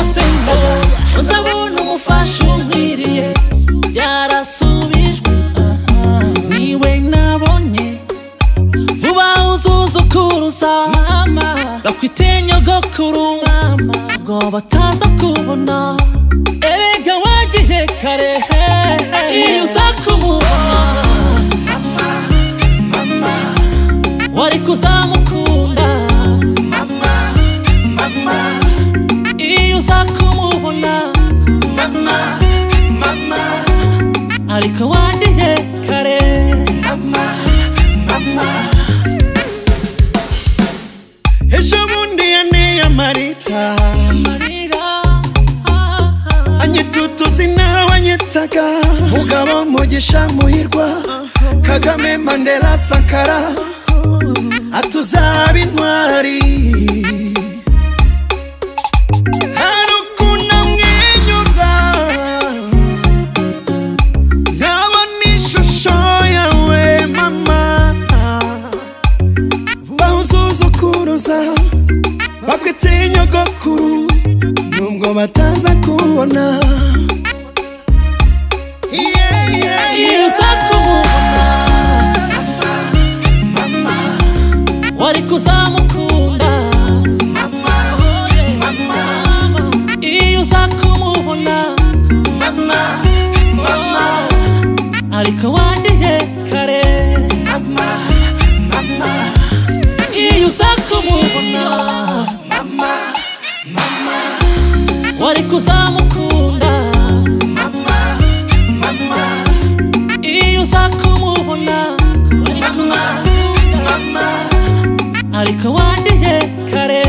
nasengaga uzabona umufasha unkwiriye byarasubijwe niwe nabonye vuba uzuzukuruza bakwite nyogokuru ngo bataza kubona erega wagiye kare iyo uza kumubona wari kuzamukunda iyo uza kumubona ariko wagiye kare ejo bundi yanteye amarira anyitutuzi nawe anyitaga mugabo mugisha muhirwa Kagame Mandela Sankara atuzaba intwari harukuna mwenyura nabona ishusho yawe mama vuba uzuzukuruza bakwite nyogokuru nubwo bataza kubona iyo uza kumubona wari kuzamukunda iyo uza kumubona ariko wagiye kare iyo uza kumubona wari kuzamukunda iyo uza kumubona ariko wagiye kare